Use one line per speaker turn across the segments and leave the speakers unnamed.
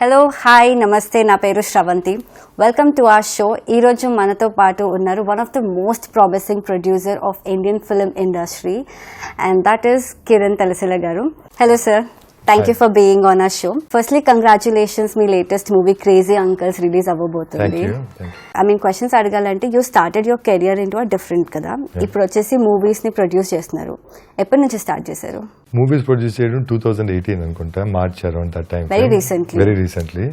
Hello hi నమస్తే నా పేరు Sravanthi welcome to our show ఈ రోజు మనతో పాటు ఉన్నారు one of the most promising producer of Indian film industry and that is Kiran Talasila garu. Hello sir, thank you for being on our show. Firstly congratulations, మీ latest movie crazy uncles release అవ్వబోతుంది. I mean questions అడగాలంటే you started your career into different కదా, ఇప్పుడు వచ్చేసి movies ని produce చేస్తున్నారు. ఎప్పటి నుంచి స్టార్ట్ చేశారు?
మూవీస్ ప్రొడ్యూస్ చేయడం 2018 అనుకుంటా, March around that time.
Very
recently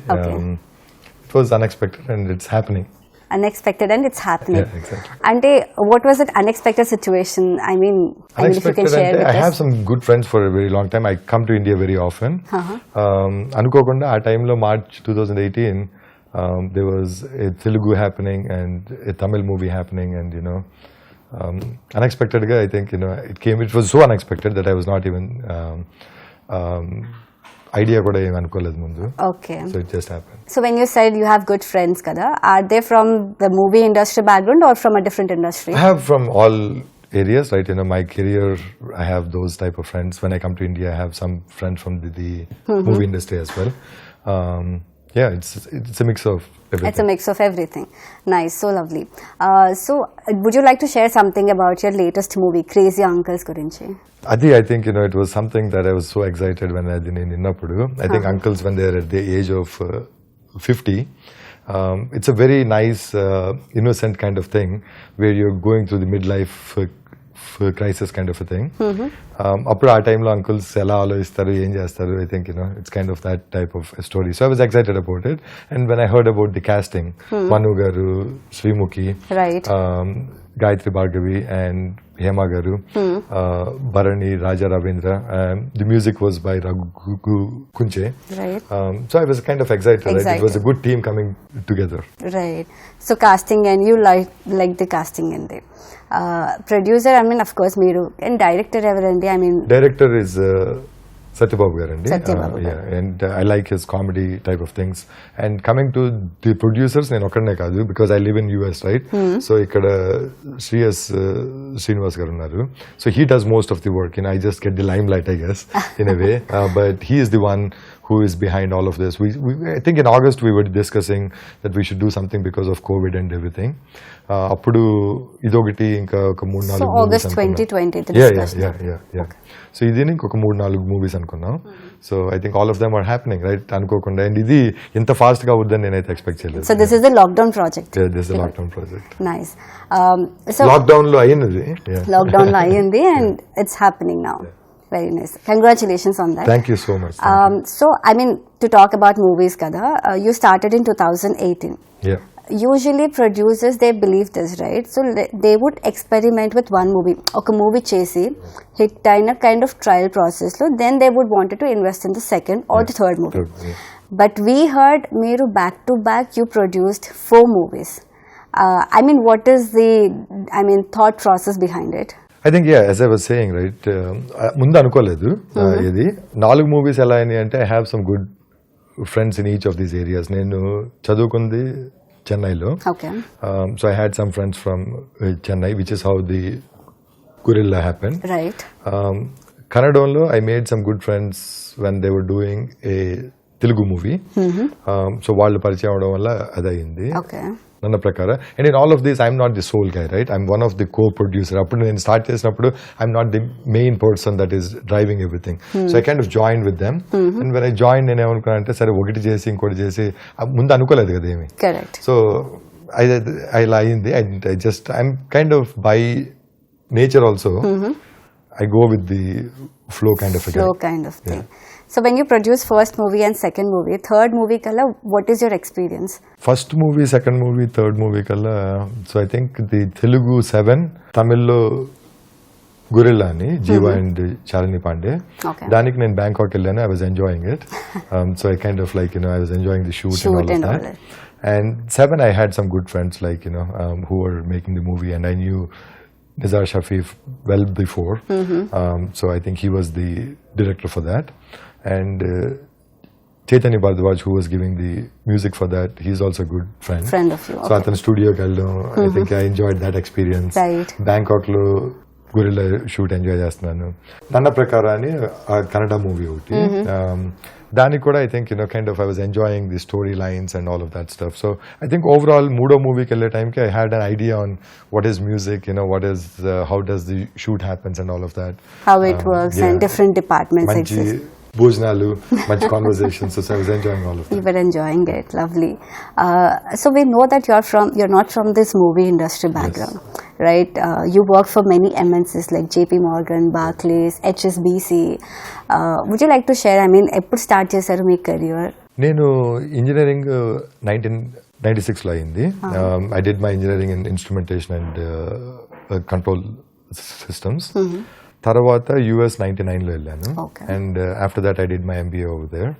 it was unexpected and it's happening.
Unexpected and it's happening.
Yeah, exactly.
And what was that unexpected situation? I mean, if you can share with us.
I have some good friends for a very long time. I come to India very often. Anukokunda aa time lo March 2018 there was a Telugu happening and a Tamil movie happening, and unexpected ga I think it was so unexpected that I was not even idea kuda em anukoledu mundu.
Okay,
so it just happened.
So when you said you have good friends kada, are they from the movie industry background or from a different industry?
I have from all areas, right? My career, I have those type of friends. When I come to India, I have some friends from the movie industry as well. Yeah, it's a mix of everything.
It's a mix of everything. Nice, so lovely. So would you like to share something about your latest movie, Crazy Uncles gurinchi?
Adi, I think it was something that I was so excited when I did in Innappudu. I think uncles, when they're at the age of 50, it's a very nice, innocent kind of thing where you're going through the midlife crisis kind of a thing. Appudu aa time lo uncles ela alochistaru em chestaru, I think it's kind of that type of a story. So I was excited about it, and when I heard about the casting, Manu garu, Srimukhi,
right,
Gayatri Bhargavi and Hema garu, Bharani, Raja Ravindra. The music was by Raghu Kunche.
Right.
So I was kind of excited. Right? It was a good team coming together.
Right. So casting, and you like the casting in there. Producer, I mean, of course, Meeru. And director evarandi? I mean,
director is Satyababu garandi.
Satyababu.
Yeah, and I like his comedy type of things. And coming to the producers, nenu okkadne kaadu, because I live in US, right? So ikkada Srinivas garu unnaru. So he does most of the work. I just get the limelight, I guess, in a way. But he is the one who is behind all of this. I think in August we were discussing that we should do something because of COVID and everything. Appudu idogati inka oka 3-4
so August 2020 the discussion.
Yeah. Okay. So idini oka 3-4 movies anukunnam. So I think all of them are happening, right? Anukokunda, and idi inta fast ga avudani nenaithe expect cheyaledu.
So this is the lockdown project.
Yeah, this is the lockdown project.
Nice. So
lockdown lo ayindi. Yeah.
Lockdown lo ayindi and it's happening now. Very nice. Congratulations on that.
Thank you so much.
So, I mean, to talk about movies kada, you started in 2018.
Yeah.
Usually producers, they believe this, right? So they would experiment with one movie. Okay, movie chesi, hit in a kind of trial process. So then they would wanted to invest in the second or the third movie. But we heard, Meeru, back to back, you produced 4 movies. I mean, what is the, thought process behind it?
I think, yeah, as I was saying, right, ముందు అనుకోలేదు ఇది 4 movies ఎలా అయినాయి అంటే I have some good friends in each of these areas. నేను చదువుకుంది చెన్నైలో.
Okay.
So I had some friends from Chennai, which is how the Gorilla happened.
Right.
Kannadamlo I made some good friends when they were doing a Telugu movie. So వాళ్ళు పరిచయం అవడం వల్ల అదయింది.
Okay.
నన్న ప్రకారం. And in all of this, I'm not the sole guy, right? I'm one of the co-producer. అప్పుడు నేను start చేసినప్పుడు I'm not the main person that is driving everything. So I kind of joined with them. And when I joined, నేను ఏమనుకున్నాను అంటే సరే ఒకటి చేసి ఇంకోటి చేసి ముందు అనుకోలేదు కదా ఏమి.
Correct.
So ఇలా అయింది. I'm kind of by nature also, I go with the flow kind of a guy.
Flow kind of thing. Yeah. So when you produce first movie and second movie, third movie kala, what is your experience?
First movie, second movie, third movie kala, so I think the Telugu 7, Tamil lo Gorilla ani, Jeeva and Shalini Pandey.
Okay.
Danik nen Bangkok ellanu, I was enjoying it. So I kind of like, I was enjoying the shoot and all of that. And 7, I had some good friends like, who were making the movie, and I knew Nizar Shafif well before. So I think he was the director for that. And Chaitanya Bharadwaj, who was giving the music for that, he's also a good friend.
Friend of you. Okay.
So athan studio kellam, I think I enjoyed that experience.
Right.
Bangkok lo gorilla shoot enjoy చేస్తున్నాను. నన్న ప్రకారం అని Kannada movie ఒకటి, దానికి కూడా I think kind of I was enjoying the story lines and all of that stuff. So I think overall మూడో మూవీకి వెళ్ళే టైంకి I had an idea on what is music, what is how does the shoot happens and all of that,
how it works and different departments
మంచి
exist.
భోజనాలు, మంచి conversations. So I was enjoying all of that.
You were enjoying it, lovely. So we know that you're not from this movie industry background, right? You work for many MNCs like JP Morgan, Barclays, HSBC. Would you like to share? I mean, ఎప్పుడు start చేశారు మీ career?
నేను engineering 1996లో అయింది. I did my engineering in instrumentation and control systems. తర్వాత US 99లో వెళ్ళాను. And after that I did my MBA over there.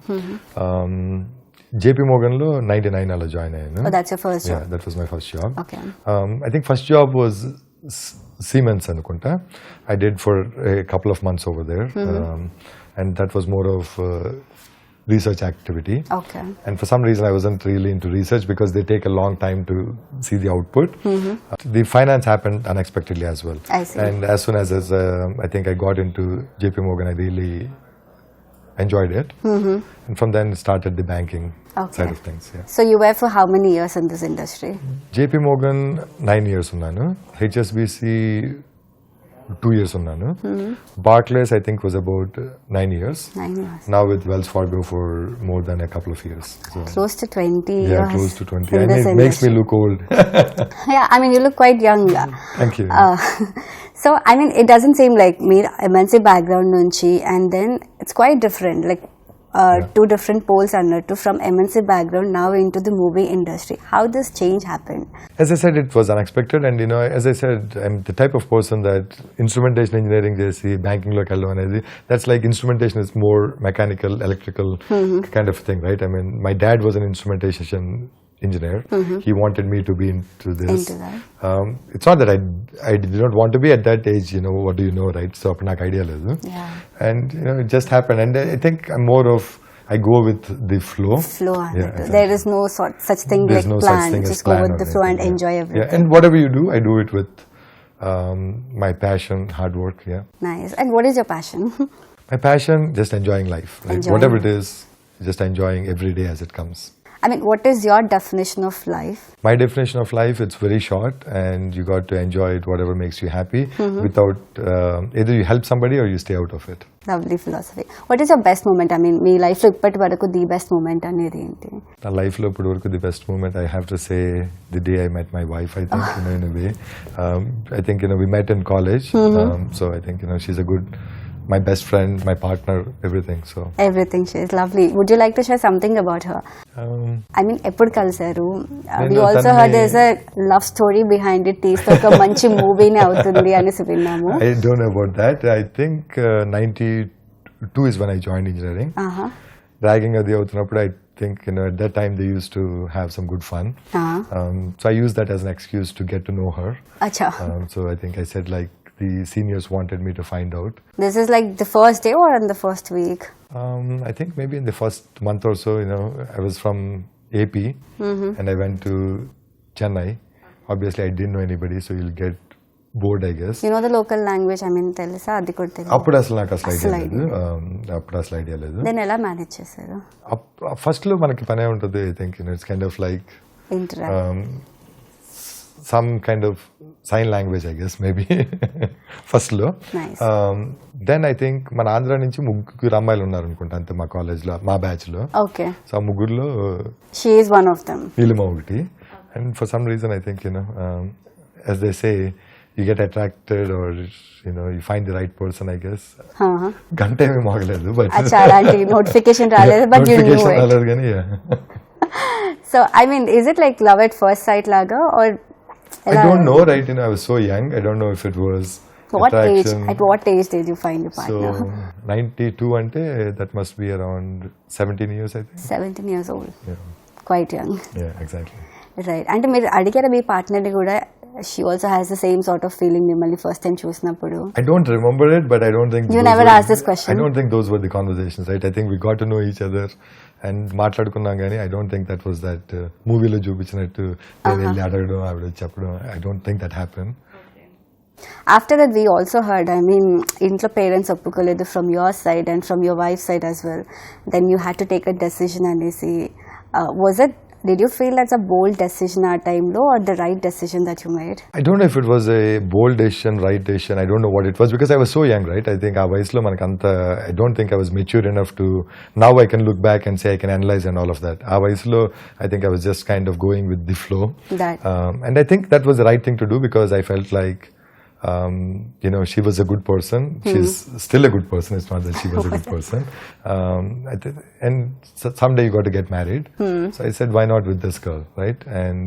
JP Morgan లో 99 అలా జాయిన్ అయ్యాను.
That's your first job.
That was my first job.
Okay.
I think first job was Siemens అనుకుంటా. I did for a couple of months over there. And that was more of research activity.
Okay.
And for some reason I wasn't really into research because they take a long time to see the output. The finance happened unexpectedly as well.
I see.
And as soon as I think I got into JP Morgan, I really enjoyed it. And from then started the banking side of things. Yeah.
So you were for how many years in this industry?
JP Morgan 9 years ఉన్నాను. HSBC 2 years ఉన్నాను. Barclays I think was about 9 years.
9 years.
Now with Wells Fargo for more than a couple of years. So,
Close to 20
yeah,
years.
close to 20.
in
And
this
it makes me
industry.
look old.
Yeah, I mean, you look quite young.
Thank you.
So, I mean, it doesn't seem like me, MNC background nunchi, and then it's quite different. Like, two different poles annattu from MNC background now into the movie industry. How this change happened?
As I said, it was unexpected, and as I said, I'm the type of person that instrumentation engineering chesi banking lo kellam anedi, that's like instrumentation is more mechanical, electrical kind of thing, right? I mean, my dad was an instrumentation engineer. He wanted me to be into this.
Into that.
It's not that I did not want to be at that age, what do you know, right? So apna నాకు idea లేదు.
Yeah.
And it just happened, and I think I'm more of I go with the flow.
Flow.
Yeah, exactly.
There is no such thing
There's
like
no
plan.
such thing as
Just go
plan
with
or
the flow and
anything,
enjoy everything.
Yeah, and whatever you do, I do it with my passion, hard work. Yeah.
Nice. And what is your passion?
My passion, just enjoying life. Right?
Enjoying
Whatever it is, just enjoying every day as it comes.
I mean, what is your definition of life?
My definition of life, it's very short, and you got to enjoy it, whatever makes you happy, without either you help somebody or you stay out of it.
Lovely philosophy. What is your best moment? I mean, me life లో ఇప్పటి వరకు the best moment అనేది ఏంటి?
నా లైఫ్లో ఇప్పుడు వరకు the best moment I have to say the day I met my wife. I think in a way I think we met in college. So I think she's a good, my best friend, my partner, everything. So
Everything, she is lovely. Would you like to share something about her? I mean, ఎప్పుడు కలిసారు? We also heard there is a love story behind it. తీస్తే ఒక మంచి మూవీనే అవుతుంది అనేసి విన్నాము.
I don't know about that. I think 92 is when I joined engineering. Ragging అది అవుతున్నప్పుడు I think at that time they used to have some good fun. So I used that as an excuse to get to know her.
Acha.
So I think I said like the seniors wanted me to find out.
This is like the first day or in the first week?
I think maybe in the first month or so, I was from AP and I went to Chennai. Obviously, I didn't know anybody, so you'll get bored, I guess.
You know the local language, I mean, తెలుసా? అది కూడా తెలియదు.
అప్పుడు అసలు నాకు అసలు idea లేదు.
Then ఎలా మేనేజ్ చేశారు?
ఫస్ట్ లో మనకి పనే ఉంటుంది. I think it's kind of like
Interact.
some kind of sign language, I guess, maybe. First లో.
Nice.
Then I think మన ఆంధ్ర నుంచి ముగ్గురు అమ్మాయిలు ఉన్నారు అనుకుంటా అంతే మా కాలేజ్ లో, మా బ్యాచ్ లో.
Okay.
సో ఆ ముగ్గురులో
She is one of them.
Neelima ఒకటి. And for some reason I think as they say, you get attracted or you find the right person, I guess. గంట ఏమీ మోగలేదు, బట్
అచ్చా, అలాంటి నోటిఫికేషన్ రాలేదు, బట్ యు న్యూ ఇట్.
రాలేదు కానీ
So I mean, is it like love at first sight laga or
I don't know, right? I was so young. I don't know if it was
what age?
attraction.
At what age did you find your partner?
So 92 ante that must be around 17 years, I think.
17 years old.
Yeah.
Quite young.
Yeah, exactly.
Right. అంటే మీరు అడిగారా మీ పార్ట్నర్ని కూడా? She also has the same sort of feeling మిమ్మల్ని first time చూసినప్పుడు?
I don't remember it, but I don't think
You never asked this question?
I don't think those were the conversations, right? I think we got to know each other and మాట్లాడుకున్నాం కానీ I don't think that was that మూవీలో చూపించినట్టు నేను వెళ్ళి అడగడం ఆవిడ చెప్పడం. I don't think that happened.
After that, we also heard, I mean, ఇంట్లో పేరెంట్స్ ఒప్పుకోలేదు from your side and from your wife's side as well. Then you had to take a decision అనేసి. Did you feel that's a bold decision at time or the right decision that you made?
I don't know if it was a bold decision, right decision. I don't know what it was because I was so young, right? I think ఆ వయసులో మనకు అంత I don't think I was mature enough to now I can look back and say I can analyze and all of that. ఆ వయసులో I think I was just kind of going with the flow. And I think that was the right thing to do because I felt like she was a good person. She's still a good person. It's not that she was a good person. And someday you got to get married. So I said, why not with this girl, right? And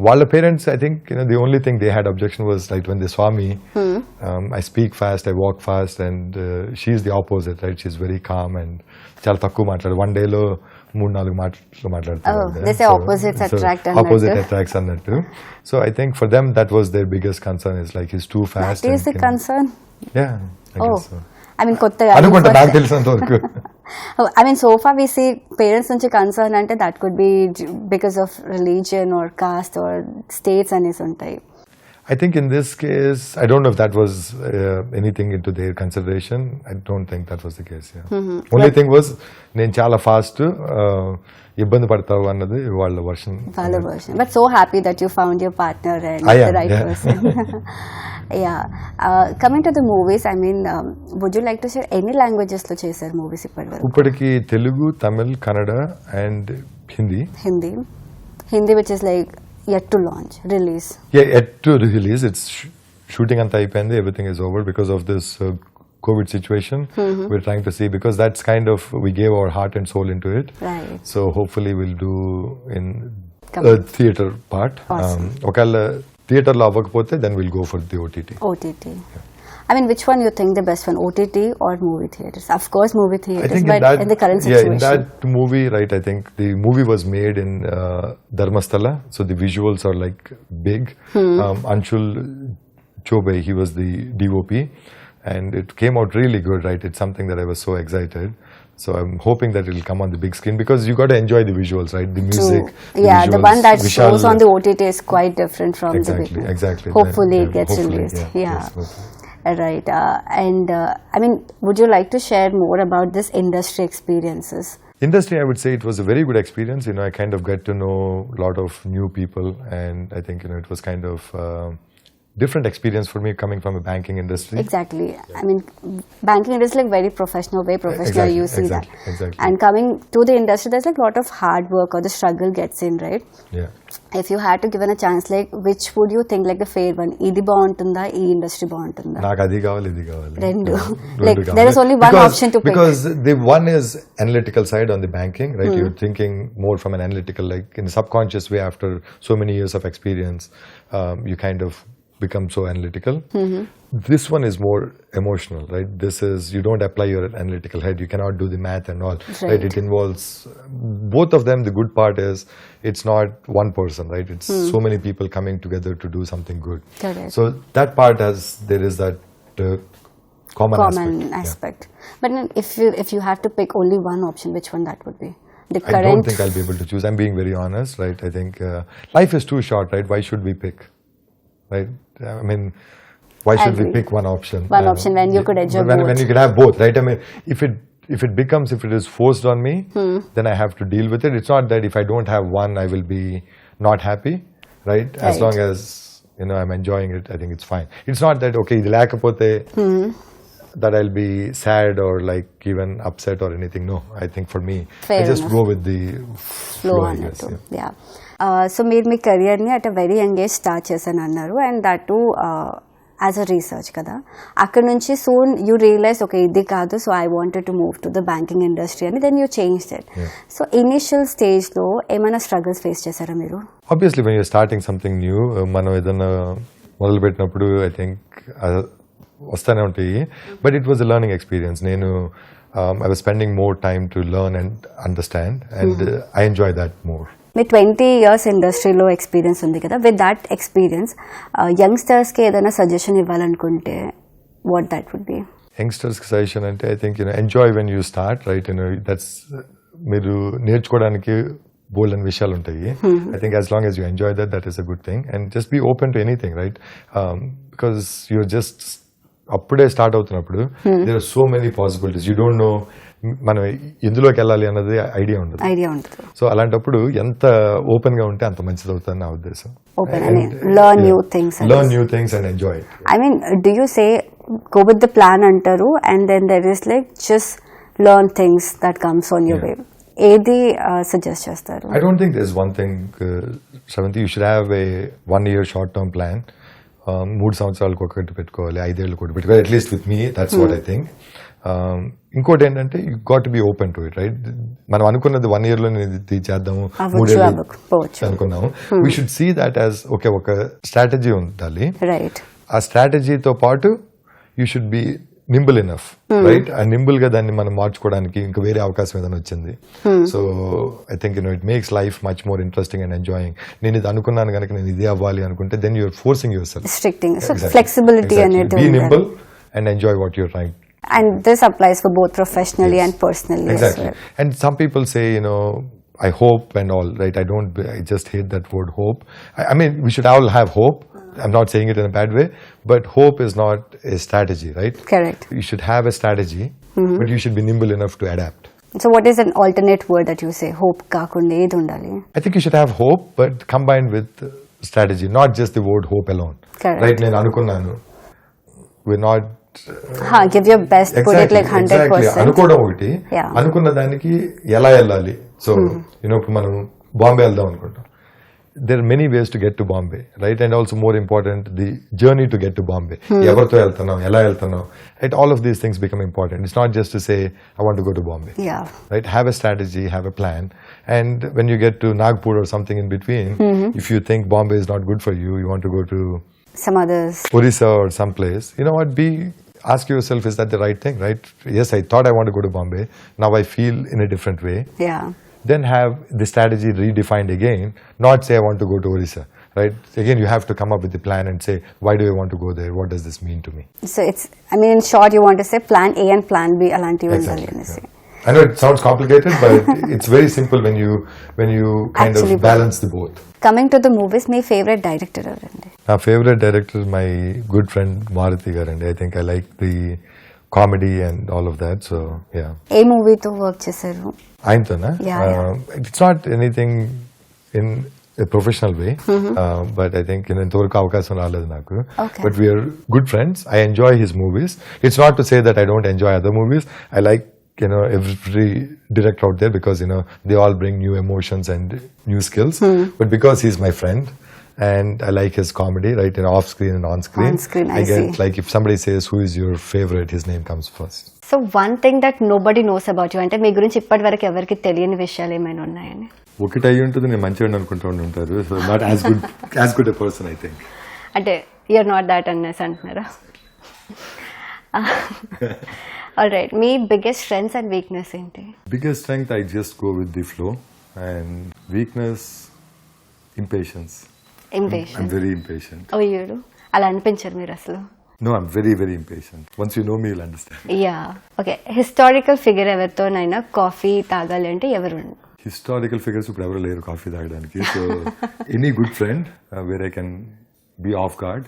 while the parents, I think, the only thing they had objection was like when they saw me, I speak fast, I walk fast, and she's the opposite, right? She's very calm and చాలా తక్కువ మాట్లాడు. One day లో 3-4 మాటలు మాట్లాడతారు.
They say opposites attract అన్నట్టు.
Opposite attracts అన్నట్టు. So I think for them that was their biggest concern is like he's too fast.
That is the concern?
Yeah, I guess so.
I mean కొత్తగా
అనుకుంటా నాకు తెలిసినంత వరకు.
I mean so far we see parents నుంచి concern అంటే that could be because of religion or caste or states అనేసి ఉంటాయి.
I think in this case, I don't know if that was anything into their consideration. I don't think that was the case. Yeah. Only thing was, నేను చాలా fast ఇబ్బంది పడతావు అన్నది వాళ్ళ version.
But so happy that you found your partner and the right person. Yeah. Coming to the movies, I mean, would you like to share any languages లో చేశారు movies
ఇప్పటికి Telugu, Tamil, Kannada and Hindi.
Hindi which is like yet to launch, release.
Yeah, yet to release. It's shooting anta ayipindi. Everything is over because of this COVID situation. We're trying to see because that's kind of we gave our heart and soul into it.
Right.
So hopefully we'll do in theater part.
Awesome.
Okala theater lo avvakapothe then we'll go for the OTT.
Yeah. I mean, which one you think the best one, OTT or movie theaters? Of course, movie theaters, but in the current situation.
Yeah, in that movie, right, I think the movie was made in Dharmasthala, so the visuals are like big. Anshul Chobe, he was the DOP, and it came out really good, right? It's something that I was so excited. So I'm hoping that it will come on the big screen because you got to enjoy the visuals, right? The music.
Yeah,
visuals,
the one that shows on the OTT is quite different from the big one.
Exactly.
Hopefully it gets released. Yeah. Yes, right. I mean, would you like to share more about this industry experiences?
Industry, I would say it was a very good experience. I kind of get to know a lot of new people, and I think it was kind of different experience for me coming from a banking industry.
Exactly. Yeah. I mean, banking industry like very professional, way professional. You see that.
Exactly.
And coming to the industry, there's like a lot of hard work or the struggle gets in, right?
Yeah.
If you had to given a chance, like which would you think like the fair one? Idi బాగుంటుందా, ఈ industry బాగుంటుందా?
నాకు అది కావాలి, ఇది కావాలి.
రెండు. Like there is only one option to pick.
Because the one is analytical side on the banking, right? You're thinking more from an analytical, like in a subconscious way after so many years of experience, you kind of become so analytical. This one is more emotional, right? This is, you don't apply your analytical head, you cannot do the math and all, right? It involves both of them. The good part is it's not one person, right? It's so many people coming together to do something good.
Correct.
So that part there is that common aspect.
Yeah. But if you have to pick only one option, which one that would be?
I don't think I'll be able to choose. I'm being very honest, right? I think life is too short, right? Why should we pick? Right? I mean, why should we pick one option?
One option when you could enjoy both.
When you could have both, right? I mean, if it is forced on me, then I have to deal with it. It's not that if I don't have one, I will be not happy, right? As long as I'm enjoying it, I think it's fine. It's not that okay, the lakapothe that I'll be sad or like even upset or anything. No, I think for me, I just go with the flow, I guess.
Yeah. So మీరు మీ కెరియర్ని at a very young age start చేశాను అన్నారు, and that to as a research కదా. అక్కడ నుంచి soon you realise okay ఇది కాదు, so I wanted to move to the banking industry అని, then you change it. So initial స్టేజ్లో ఏమైనా స్ట్రగుల్స్ ఫేస్ చేశారా మీరు?
Obviously when you're starting something new, మనం ఏదైనా మొదలు పెట్టినప్పుడు ఐ థింక్ వస్తూనే ఉంటాయి, but it was a learning experience. నేను I was spending more time to learn and understand, and I enjoy that more.
మీ 20 years ఇండస్ట్రీలో ఎక్స్పీరియన్స్ ఉంది కదా, విత్ దట్ ఎక్స్పీరియన్స్ యంగ్స్టర్స్కి ఏదైనా సజెషన్ ఇవ్వాలనుకుంటే వాట్ దట్ వుడ్ బి?
యంగ్స్టర్స్కి సజెషన్ అంటే I think enjoy when you start, right? That's మీరు నేర్చుకోవడానికి bold and vishal untayi. I think as long as you enjoy that, that is a good thing. And just be open to anything, right? Because you're just అప్పుడే start అవుతున్నప్పుడు there are so many possibilities. You don't know మనం ఎందులోకి వెళ్ళాలి అన్నది idea ఉండదు. So అలాంటప్పుడు ఎంత open గా ఉంటే అంత మంచిది అవుతుంది నా ఉద్దేశం.
Learn new things
and enjoy it.
I mean do you say go with the plan అంటారు and then there is like just learn things that comes on your way. ఏది సజెస్ట్ చేస్తారు?
I don't think there is one thing Sravanthi. You should have a 1 year short term plan. 3 సంవత్సరాలకు ఒకటి పెట్టుకోవాలి, 5 ఏళ్ళకి ఒకటి పెట్టుకోవాలి. At least with me that's what I think. ఇంకోటి ఏంటంటే you got to be open to it, right? మనం అనుకున్నది 1 year లో ఇది చేద్దాము, 3 ఏళ్ళు అనుకున్నాము. We should see that as okay, ఒక స్ట్రాటజీ ఉండాలి. ఆ స్ట్రాటజీతో పాటు you should be nimble enough, right? ఆ నింబుల్ గా దాన్ని మనం మార్చుకోవడానికి ఇంకా వేరే అవకాశం ఏదైనా వచ్చింది. So I think it makes life much more interesting and enjoying. నేను ఇది అనుకున్నాను కనుక నేను ఇదే అవ్వాలి అనుకుంటే then you're forcing yourself.
Flexibility అనేది
be nimble and enjoy what you're trying.
And this applies for both professionally and personally.
Exactly.
As well.
And some people say, I hope and all, right? I just hate that word hope. I mean, we should all have hope. I'm not saying it in a bad way, but hope is not a strategy, right?
Correct.
You should have a strategy, but you should be nimble enough to adapt.
So what is an alternate word that you say? Hope kakunde edu undali?
I think you should have hope, but combined with strategy, not just the word hope alone.
Correct.
Right? Nenu anukunnanu. We're not
give your best, exactly, put it like 100%.
అనుకోవడం ఒకటి, అనుకున్న దానికి ఎలా వెళ్ళాలి. So ఇప్పుడు మనం బాంబే వెళ్దాం అనుకుంటాం. there are many ways to get to Bombay, right? And also more important, the journey to get to Bombay. Evartho veltanav, ela veltanav, right? All of these things become important. It's not just to say, I want to go to Bombay.
Yeah.
Right? Have a strategy, have a plan. And when you get to Nagpur or something in between, if you think Bombay is not good for you, you want to go to
some others,
Orissa or someplace, you know what, ask yourself, is that the right thing, right? Yes, I thought I want to go to Bombay. Now I feel in a different way.
Yeah.
Then have the strategy redefined again, not say I want to go to Orissa, right? Again, you have to come up with the plan and say, why do I want to go there? What does this mean to me?
So it's, I mean, in short, you want to say plan A and plan B alanti
exactly, yeah. I know it sounds complicated, but it's very simple when you kind actually of balance the both.
Coming to the movies, my favorite director avandi?
My favorite director is my good friend Maruti garandi. I think I like the comedy and all of that, so yeah.
A movie to work chesaru?
Ayantona? It's not anything in a professional way, but I think ఇంతవరకు అవకాశం రాలేదు నాకు. But we are good friends. I enjoy his movies. It's not to say that I don't enjoy other movies. I like every director out there because they all bring new emotions and new skills. But because he's my friend and I like his comedy, right, off screen and on screen, I get see. Like if somebody says who is your favorite, his name comes first.
So one thing that nobody knows about you, అంటే మీ గురించి ఇప్పటి వరకు ఎవరికి తెలియని విషయాలు ఏమైనా ఉన్నాయని?
ఒకటి అయ్యి ఉంటుంది, నేను మంచిగా అనుకుంటూ ఉంటారు. So not as good a person, I think.
అంటే you're not that honest అంటున్నారా? All right, me biggest strengths and weakness ఏంటి?
Biggest strength, I just go with the flow, and weakness, impatience. I'm very impatient.
Oh, you అలా అనిపించరు మీరు అసలు?
No, I'm very, very impatient. Once you know me, you'll understand.
Yeah. Okay. Historical figure ఎవరితోనైనా coffee తాగాలి అంటే ఎవరు?
Historical figures ఇప్పుడు ఎవరు లేరు కాఫీ తాగడానికి. So any good friend where I can be off guard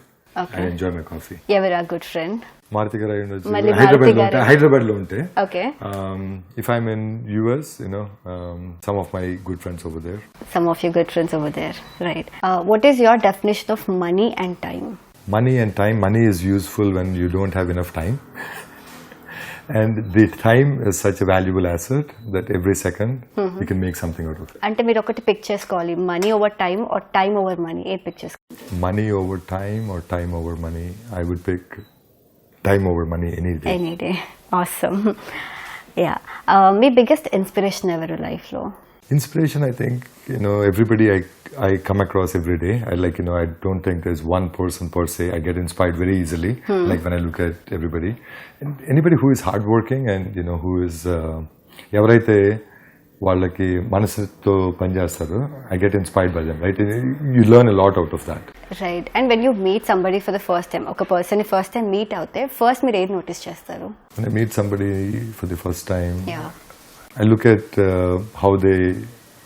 and enjoy my coffee.
ఎవరు ఆ గుడ్ ఫ్రెండ్?
మారుతి గారు ఉండొచ్చు. హైదరాబాద్ లో ఉంటే.
Okay.
If I'm in US, some of my good friends over there.
Some of your good friends over there, right? What is your definition of money and time?
Money and time. Money is useful when you don't have enough time. And the time is such a valuable asset that every second you can make something out of it.
అంటే మీరు ఒకటి pick చేసుకోవాలి, money over time or time over money. ఏ pick చేసుకోవాలి?
Money over time or time over money? I would pick time over money any day.
Any day. Awesome. Yeah. Me biggest inspiration ఎవరు life లో?
Inspiration, I think, everybody I come across every day. I don't think there's one person per se. I get inspired very easily, like when I look at everybody. And anybody who is hardworking and, who is, ఎవరైతే వాళ్ళకి మనసుతో పనిచేస్తారో, I get inspired by them, right? You learn a lot out of that.
Right. And when you meet somebody for the first time, ఒక person first time meet అవుతే, first మీరు ఏది notice చేస్తారు?
When I meet somebody for the first time,
yeah,
I look at how they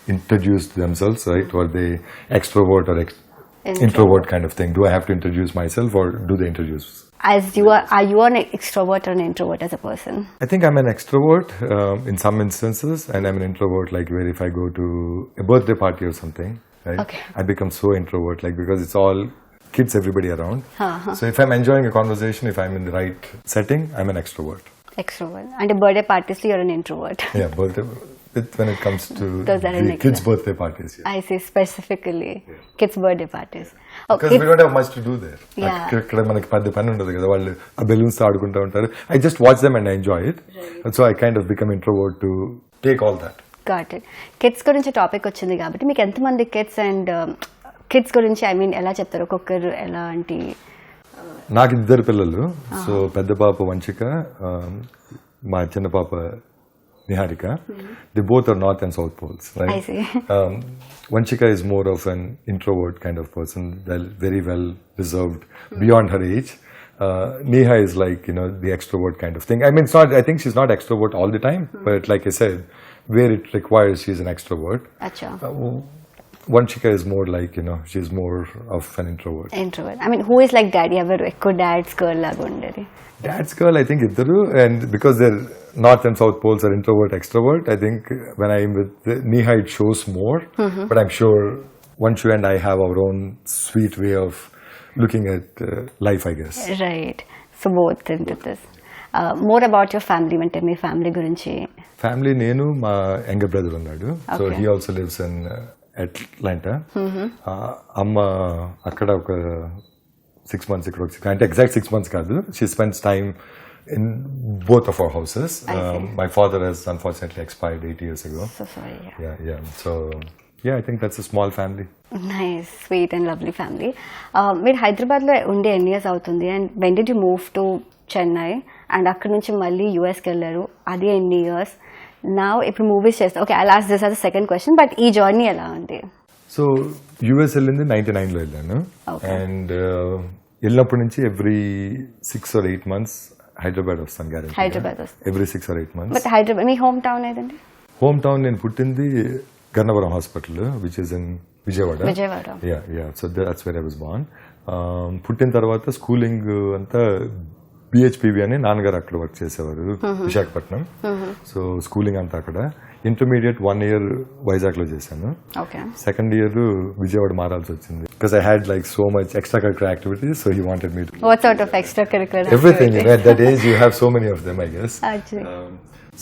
introduce themselves, right? Or they extrovert or introvert kind of thing. Do I have to introduce myself or do they introduce?
As you are you an extrovert or an introvert as a person?
I think I'm an extrovert in some instances, and I'm an introvert like where if I go to a birthday party or something, right?
Okay.
I become so introvert like because it's all kids, everybody around. So if I'm enjoying a conversation, if I'm in the right setting, I'm an extrovert.
Extrovert. And a birthday parties, you're an introvert.
Yeah, birthday. When it comes to
Those are
the kids' birthday parties, yeah.
I see, specifically kids' birthday parties.
Because we don't have much to do there.
Yeah.
ఇక్కడ మనకి పెద్ద పని ఉండదు కదా, వాళ్ళు ఆ balloons ఆడుకుంటూ ఉంటారు. I just watch them and I enjoy it. Right. So I kind of become introvert to take all that.
Got it. Kids గురించి టాపిక్ వచ్చింది కాబట్టి మీకు ఎంతమంది కిడ్స్ అండ్ కిడ్స్ గురించి ఐ మీన్ ఎలా చెప్తారు, ఒక్కొక్కరు ఎలాంటి?
నాకు ఇద్దరు పిల్లలు. సో పెద్ద పాప వంచిక, మా చిన్న పాప Niharika. They both are north and south poles, right?
I see.
Vanchika is more of an introvert kind of person, very well reserved, beyond her age. Neha is like, the extrovert kind of thing. I mean, I think she's not extrovert all the time, but like I said, where it requires, she's an extrovert.
Acha.
Vanchika is more like, she's more of an introvert.
Introvert. I mean, who is like daddy? Ever ekko dad's girl laga undedi?
Dad's girl, I think iddaru, and because they're north and south poles are introvert, extrovert, I think when I'm with Neha, it shows more. But I'm sure Vanshu and I have our own sweet way of looking at life, I guess.
Right. So both into this. More about your family, అంటే మీ family గురించి.
Family, నేను మా younger brother ఉన్నాడు. So he also lives in Atlanta. అమ్మ అక్కడ ఒక 6 months ఇక్కడ అంటే exact 6 months కాదు. She spends time in both of our houses. My father has unfortunately expired 8 years ago.
So sorry.
Yeah. So yeah, I think that's a small family.
Nice, sweet and lovely family. మీరు హైదరాబాద్లో ఉండి ఎన్ని years అవుతుంది, and when did you move to Chennai, and అక్కడ నుంచి మళ్ళీ యూఎస్కి వెళ్ళారు, అది ఎన్ని ఇయర్స్? నా ఇప్పుడు మూవీస్ చేస్తారు. Okay, I last this as a second question, but ఈ జర్నీ ఎలా ఉంది?
సో యూఎస్ వెళ్ళింది 99లో వెళ్ళాను, అండ్ వెళ్ళినప్పటి నుంచి ఎవ్రీ 6 or 8 months హైదరాబాద్ వస్తాను గ్యారెంటీ.
హైదరాబాద్ వస్తాను
every 6 or 8 months.
But Hyderabad me home town ఏదండి?
హోమ్ టౌన్ నేను పుట్టింది Gannavaram hospital, which is in Vijayawada. Yeah so that's where I was Born. పుట్టిన తర్వాత స్కూలింగ్ అంతా BHPV అని నాన్నగారు అక్కడ వర్క్ చేసేవారు, విశాఖపట్నం. సో స్కూలింగ్ అంతా అక్కడ. ఇంటర్మీడియట్ 1 year వైజాగ్ లో చేశాను. సెకండ్ ఇయర్ విజయవాడ మారాల్సి వచ్చింది because I had like so much extra curricular activities. So he wanted me to
what sort of extra curricular
everything. at that age you have so many of them, I guess.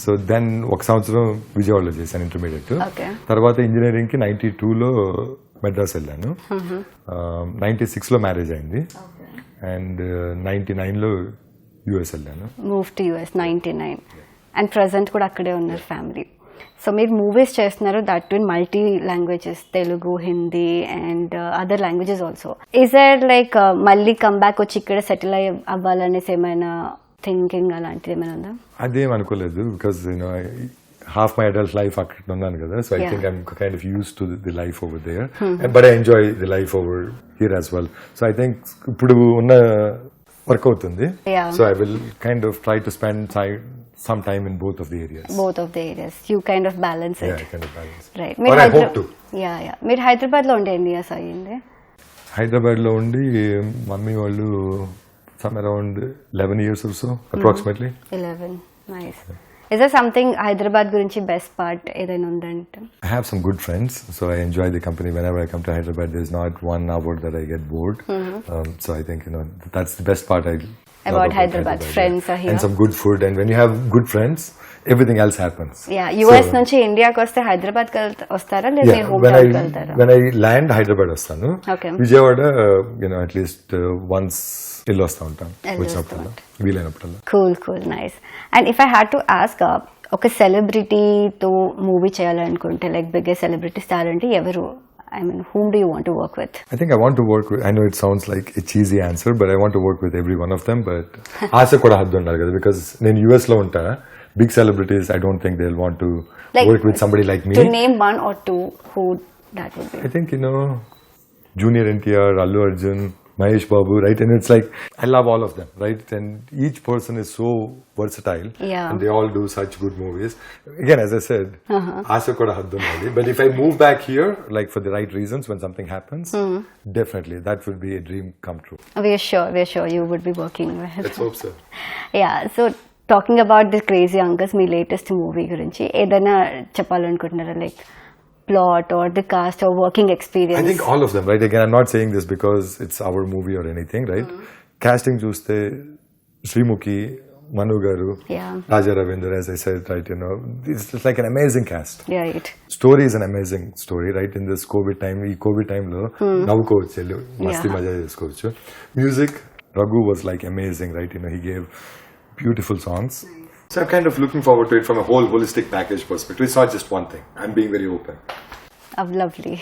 So then ఒక సంవత్సరం విజయవాడలో చేశాను intermediate. తర్వాత engineering కి 92లో మెడ్రాస్ వెళ్ళాను. 96లో marriage అయింది, అండ్ 99లో యుఎస్ వెళ్ళాను.
Move to US 99, and present కూడా అక్కడే ఉన్నారు ఫ్యామిలీ. సో మీరు మూవీస్ చేస్తున్నారు, that in multi languages, Telugu, Hindi and other languages also. Is there like మళ్ళీ కమ్బ్యాక్ వచ్చి ఇక్కడ సెటిల్ అవ్వాలనేసి ఏమైనా థింకింగ్ అలాంటిది ఏమైనా ఉందా?
అదేం అనుకోలేదు, because half my adult life అక్కడ ఉన్నాను కదా. So I think I'm kind of used to the life over there, but I enjoy the life over here as well. So I think ఇప్పుడు ఉన్న వర్క్ అవుతుంది. So I will kind of try to spend some time in both of the areas.
You kind of balance it.
Yeah, I kind of balance.
Right.
Or I hope to.
Yeah. మీరు హైదరాబాద్ లో ఉండే ఎన్ని years అయ్యింది?
హైదరాబాద్ లో ఉండి mummy వాళ్ళు somewhere around 11 years or so, approximately.
11. Nice. Is there something Hyderabad gurinchi best part ఏదైనా ఉందంటే?
I have some good friends, so I enjoy the company. Whenever I come to Hyderabad, there's not 1 hour that I get bored. So I think that's the best part
about Hyderabad. Friends are here,
and some good food. And when you have good friends, everything else happens.
Yeah, US నుంచి ఇండియాకి వస్తే హైదరాబాద్ వస్తారా లేదా home town వెళ్తారా?
When I land, Hyderabad వస్తాను. Vijayawada at least once ఇల్లు వస్తూ ఉంటాను వచ్చినప్పుడల్లా, వీలైనప్పుడల్లా. Cool
nice. And if I had to ask, ఒక సెలబ్రిటీతో మూవీ చేయాలనుకుంటే, లైక్ బిగ్గెస్ట్ సెలబ్రిటీ స్టార్ అంటే ఎవరు? I mean, whom do you want to work with?
I think I want to work with, I know it sounds like a cheesy answer, but I want to work with every one of them. But ఆశ కూడా హద్దు ఉండాలి కదా, because నేను US లో ఉంటా. Big celebrities, I don't think they'll want to work with somebody like me.
To name 1 or 2 who that would be.
I think Junior NTR, Allu Arjun, Mahesh Babu, right? And it's like, I love all of them, right? And each person is so versatile.
Yeah.
And they all do such good movies. Again, as I said, Asha Koda Haddu Nadi. But if I move back here, like for the right reasons, when something happens, definitely, that would be a dream come true.
We're sure you would be working with.
Let's hope so.
Yeah, so talking about the crazy uncles, మీ latest movie గురించి ఏదైనా చెప్పాలనుకుంటున్నారా? Like plot or the cast or working
I
experience?
think all of them, right? Again, I'm not saying this because it's our movie or anything, right? Casting చూస్తే Srimuki, Manu Garu,
Yeah.
Raja Ravindra, as I said, right? It's just like an amazing cast.
Right.
Story is an amazing story, right? In this COVID time, ఈ COVID time లో నవ్వుకోవచ్చు, మస్తీ మజా చేసుకోవచ్చు. Music, Raghu was like amazing, right? He gave beautiful songs. So I'm kind of looking forward to it from a whole holistic package perspective. It's not just one thing. I'm being very open.
Lovely.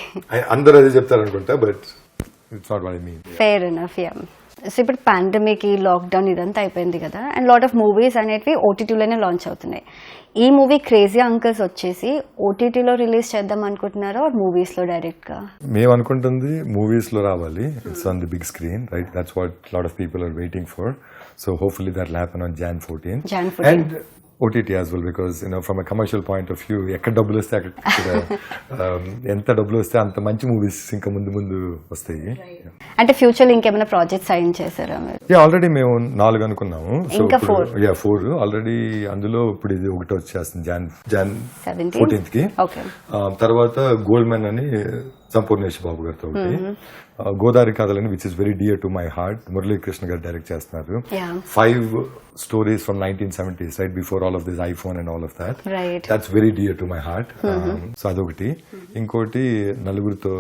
అందరూ అదే చెప్తారు అనుకుంటా, but it's not what I mean.
Fair enough. Yeah. So ఇప్పుడు pandemic, ఈ lockdown ఇదంతా అయిపోయింది కదా, and lot of movies అనేవి ఓటీటీలోనే లాంచ్ అవుతున్నాయి. ఈ మూవీ క్రేజీ అంకల్స్ వచ్చేసి ఓటీటీలో రిలీజ్ చేద్దాం అనుకుంటున్నారా ఆర్ మూవీస్లో డైరెక్ట్గా?
మేము అనుకుంటుంది మూవీస్ లో రావాలి. It's on the big screen, right? That's what lot of people are waiting for. So hopefully that will happen on Jan 14. And OTT as well, because from a commercial point of view, ఎక్కడ డబ్బులు వస్తే అక్కడ ఎంత డబ్బులు వస్తే అంత మంచి movies ఇంకా ముందు ముందు వస్తాయి.
అంటే ఫ్యూచర్లో ఇంకేమైనా ప్రాజెక్ట్ సైన్ చేశారా మీరు?
ఆల్రెడీ మేము 4 అనుకున్నాము.
ఇంకా 4
ఆల్రెడీ. అందులో ఇప్పుడు ఇది ఒకటి వచ్చేస్తుంది Jan
17th
14th కి.
ఓకే.
తర్వాత గోల్డ్మెన్ అని సంపూర్ణేష్ బాబు గారితో ఒకటి, గోదావరి కథలని which is very dear to my heart, Muralikrishna garu direct చేస్తున్నారు. 5 stories from 1970s, right before all of this iPhone and all of that.
Right.
That's very dear to my heart. So adokati. Inkoti Nalugurto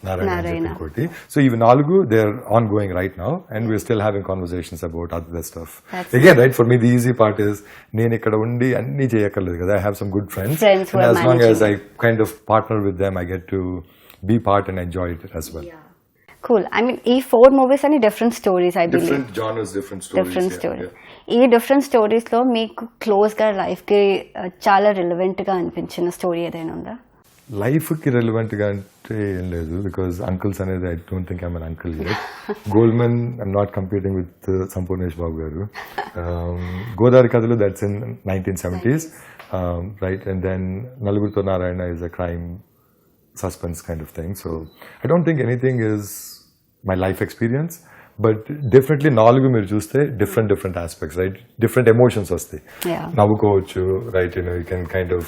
Narayana. Inkoti. So even Nalugu, they're ongoing right now, and we're still having conversations about other stuff. Again, right, for me the easy part is nenu ikkada undi anni cheyakalledu kada. I have some good friends
who
and
are
as long
managing.
as I kind of partner with them, I get to be part and enjoy it as well.
Yeah. Cool. I mean, ఈ 4 movies అన్ని different stories, I believe.
Different genres, different stories.
Different stories. ఈ different stories లో మీకు close గా life కి చాలా relevant గా అనిపించిన స్టోరీ ఏదైనా ఉందా?
లైఫ్ కి రెలవెంట్ గా అంటే ఏం లేదు, బికాస్ అంకుల్స్ అనేది I don't think I'm an uncle yet. Goldman I'm not competing with Sampoornesh Babu garu. Godavari కథలు దట్స్ ఇన్ 1970s, రైట్? అండ్ దెన్ నలుగురితో Narayana is a crime suspense kind of thing. So I don't think anything is my life experience, but definitely నాలుగు మీరు చూస్తే different aspects, right? Different emotions వస్తాయి. నవ్వుకోవచ్చు, right? You can kind of,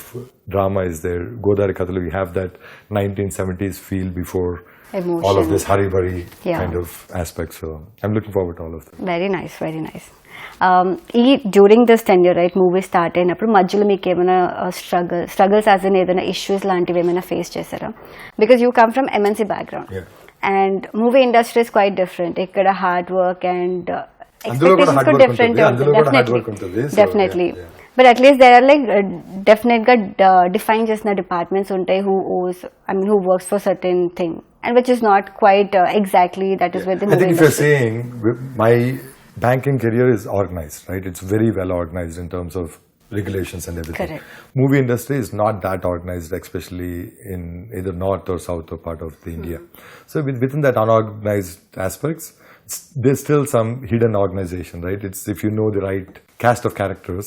drama is there. Godavari కథలు, you have that 1970s feel before emotion. All of this hurry-burry kind of aspect. So I'm looking forward to all of them.
Very nice, very nice. ఈ during this tenure, right, movie start అయినప్పుడు మధ్యలో మీకు ఏమైనా struggles as in ఏదైనా issues లాంటివి ఏమైనా face చేశారా? Because you come from MNC background and movie industry is quite different. ఇక్కడ హార్డ్ వర్క్ అండ్ ఎక్స్పెక్టేషన్స్ కూడా డిఫరెంట్ ఉంటుంది, definitely. But at least there are like definite గా డిఫైన్ చేసిన డిపార్ట్మెంట్స్ ఉంటాయి who works for certain thing, and which is not quite exactly that is with the movie
industry. Banking career is organized, right? It's very well organized in terms of regulations and everything.
Correct.
Movie industry is not that organized, especially in either north or south or part of the India. So within that unorganized aspects, there's still some hidden organization, right? It's if you know the right cast of characters,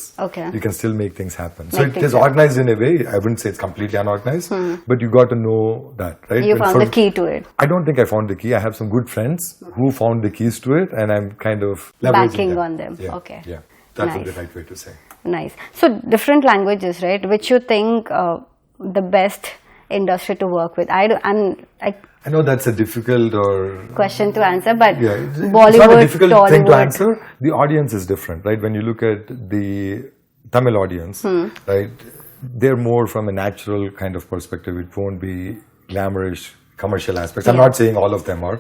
you can still make things happen. So it is organized in a way. I wouldn't say it's completely unorganized, but you got to know that, right?
You found the key to it.
I don't think I found the key. I have some good friends who found the keys to it, and I'm kind of
banking on them.
Yeah.
Okay.
Yeah. That's the right way to say.
Nice. So different languages, right? Which you think the best industry to work with?
I know that's a difficult
question to answer, but
Bollywood, it's not a difficult thing to answer. The audience is different, right? When you look at the Tamil audience, right, they're more from a natural kind of perspective. It won't be glamorous commercial aspects. I'm not saying all of them are.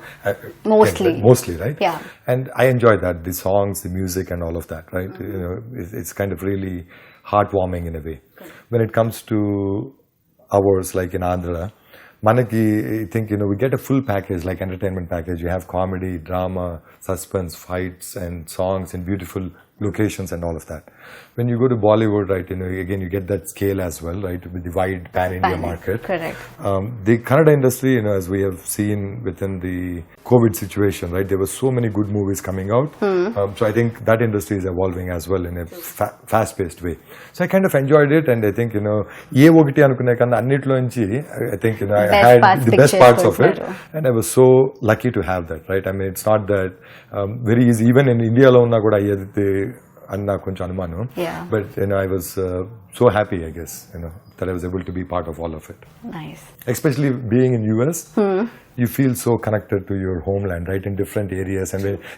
Mostly, right?
Yeah.
And I enjoy that, the songs, the music and all of that, right? It's kind of really heartwarming in a way. When it comes to ours, like in Andhra, Manaki, I think, we get a full package, like entertainment package. You have comedy, drama, suspense, fights and songs and beautiful locations and all of that. When you go to Bollywood, right, again, you get that scale as well, right, with the wide pan-India market.
Correct.
The Kannada industry, as we have seen within the COVID situation, right, there were so many good movies coming out. So I think that industry is evolving as well in a fast-paced way. So I kind of enjoyed it, and I think, ఏ ఒకటి అనుకునే కన్నా అన్నిట్లోంచి I think, I had the best parts of it, and I was so lucky to have that, right? I mean, it's not that very easy. Even in India lo uన్నా కూడా అయ్యేది అని నాకు కొంచెం అనుమానం. But I was so happy, I guess, that I was able to be part of all of it.
Nice.
Especially being in US, you feel so connected to your homeland, right, in different areas.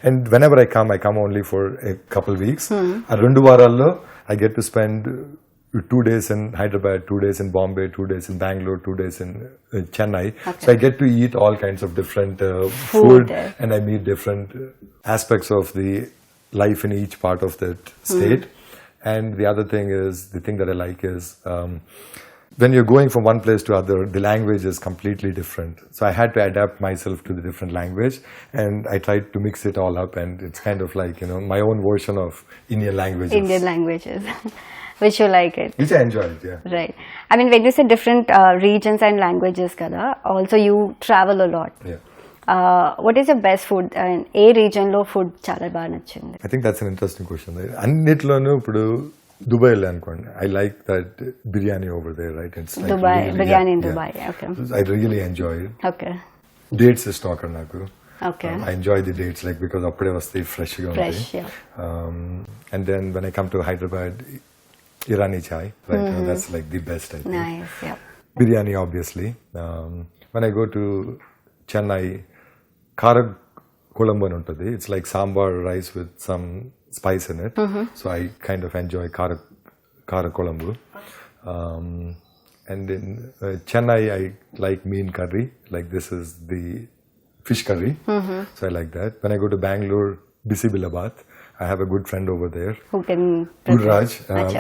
And whenever I come only for a couple weeks. ఆ 2 వారాల్లో I get to spend 2 days in Hyderabad, 2 days in Bombay, 2 days in Bangalore, 2 days in Chennai. Okay. So I get to eat all kinds of different food, and I meet different aspects of the life in each part of that state. And the other thing is, the thing that I like is, when you're going from one place to other, the language is completely different. So I had to adapt myself to the different language, and I tried to mix it all up, and it's kind of like, my own version of Indian languages.
Which you like it.
Which I enjoy it, yeah.
Right. I mean, when you say different regions and languages, kada, also you travel a lot.
Yeah.
What is your best food? A region లో food చాలా బాగా నచ్చింది?
I think that's an interesting question. అన్నిట్లోనూ ఇప్పుడు Dubai అనుకోండి, I like that biryani over there, right? It's like
Dubai,
really,
biryani in Dubai. Okay.
I really enjoy it.
Okay.
Dates is talker నాకు.
Okay.
I enjoy the dates, like, because అప్పుడే వస్తాయి, fresh గా ఉంటాయి.
Fresh, yeah.
And then when I come to Hyderabad, Irani chai, right? That's like the best, I think.
Nice, yeah.
Biryani, obviously. When I go to Chennai, Kara Kolambu అని ఉంటుంది. It's like sambar rice with some spice in it. So I kind of enjoy Kara Kolambu. And in Chennai, I like meen curry. Like, this is the fish curry. So I like that. When I go to Bangalore, Bisibilabat, I have a good friend over there,
who can
Raj.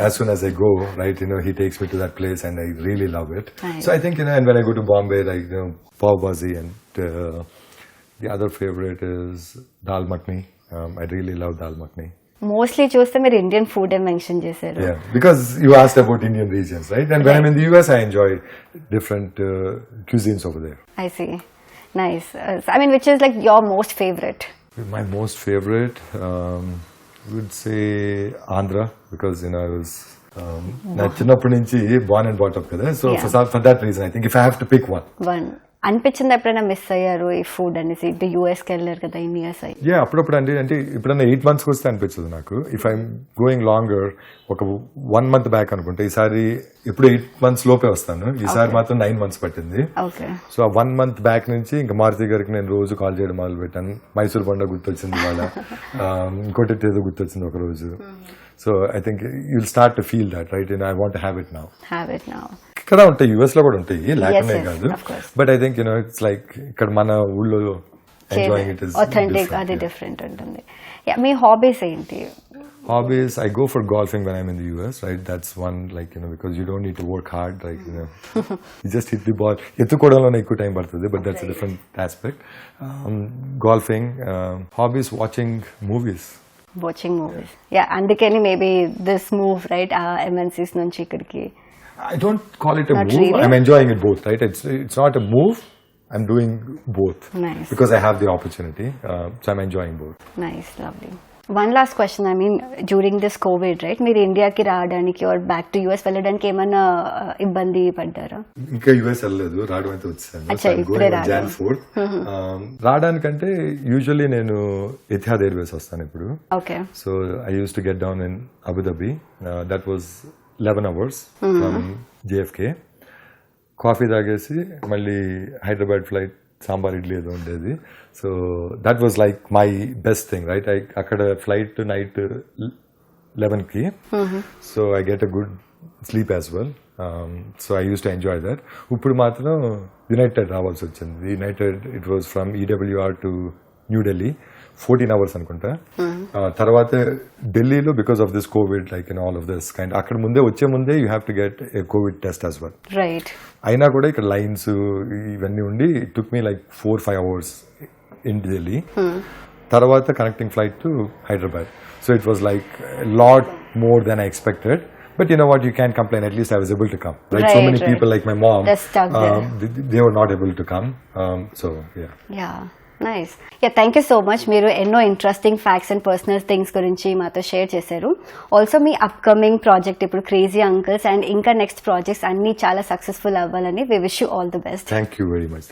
As soon as I go, right, he takes me to that place, and I really love it. Nice. So I think, and when I go to Bombay, like, pav bhaji, and the other favorite is dal makhni. I really love dal makhni.
Mostly చూస్తే మీరు Indian food mention చేశారు.
Yeah, because you asked about Indian regions, right? And when I'm in the US, I enjoy different cuisines over there.
I see. Nice. I mean, which is like your most favorite?
My most favorite, I would say Andhra, because I was చిన్నప్పటి నుంచి born and brought up కదా. So for that reason, I think if I have to pick one.
అనిపించింది ఎప్పుడైనా miss అయ్యారు ఈ food అనేసి? ఇటు యూఎస్కి వెళ్ళారు కదా, ఇన్ని ఇయర్స్ అయ్యి.
అప్పుడప్పుడు అంటే ఇప్పుడన్నా 8 months వస్తే అనిపించదు నాకు. ఇఫ్ ఐఎమ్ గోయింగ్ లాంగర్, ఒక 1 month బ్యాక్ అనుకుంటే, ఈసారి ఎప్పుడు 8 months లోపే వస్తాను. ఈసారి మాత్రం 9 months పట్టింది. సో ఆ 1 month బ్యాక్ నుంచి ఇంకా మారుతి గారికి నేను రోజు కాల్ చేయడం మొదలు పెట్టాను. మైసూర్ బండ గుర్తొచ్చింది వాళ్ళ, ఇంకోటి ఏదో గుర్తొచ్చింది ఒక రోజు. So I think you'll start to feel that, right? I want to have it now. ఇక్కడ ఉంటాయి, యుఎస్ లో కూడా ఉంటాయి, లేకనే కాదు. But I think it's like ఇక్కడ మన ఊళ్ళో ఎంజాయింగ్ ఇట్ ఇస్
ఆథెంటిక్, అది డిఫరెంట్ ఉంటుంది. మీ హాబీస్ ఏంటి?
Hobbies, I go for golfing when I'm in the US, right? That's one, like, because you don't need to work hard, like, you just hit the ball. ఎత్తుకోవడంలోనే ఎక్కువ time పడుతుంది, but that's a different aspect. Golfing, hobbies, watching movies.
అందుకని maybe this move, right, MNCs నుంచి ఇక్కడికి.
I don't call it a move. Really? I'm enjoying it both, right? It's not a move. I'm doing both.
Nice.
Because I have the opportunity. So I'm enjoying both.
Nice, lovely. One last question. I mean, during this COVID, right? మీరు ఇండియాకి రావడానికి or back to US వెళ్ళడానికి ఏమైనా ఇబ్బంది పడ్డారా?
ఇంకా US వెళ్ళలేదు, రావడం అయితే వచ్చాను. Jan 4th. రావడానికంటే యూజువల్లీ నేను ఎతిహాద్ ఎయిర్వేస్ వస్తాను ఇప్పుడు.
Okay.
So I used to get down in Abu Dhabi. That was 11 hours from JFK. Coffee తాగేసి మళ్ళీ హైదరాబాద్ ఫ్లైట్, సాంబార్ ఇడ్లీ ఏదో ఉండేది. So that was like my best thing, right? అక్కడ ఫ్లైట్ నైట్ 11కి. So I get a good sleep as well. So I use to enjoy that. ఇప్పుడు మాత్రం United రావాల్సి వచ్చింది. United, it was from EWR to New Delhi, 14 hours అనుకుంటా. తర్వాత ఢిల్లీలో because of this covid, like all of this kind, అక్కడ వచ్చే ముందే you have to get a Covid test as well.
Right.
అయినా కూడా ఇక్కడ లైన్స్ ఇవన్నీ ఉండి it took me like 4-5 hours in Delhi. Tarvata connecting flight to Hyderabad. So it was like a lot more than I expected. But you know what, you can't complain. At least I was able to come. Right? So many people like my mom,
they're stuck there.
they were not able to come. So yeah.
Yeah. Nice. Yeah, thank you so much. మీరు ఎన్నో interesting facts and personal things గురించి మాతో share చేశారు. Also మీ upcoming project ఇప్పుడు crazy uncles and ఇంకా next projects అన్నీ చాలా సక్సెస్ఫుల్ అవ్వాలని we wish you all the best.
Thank you very much.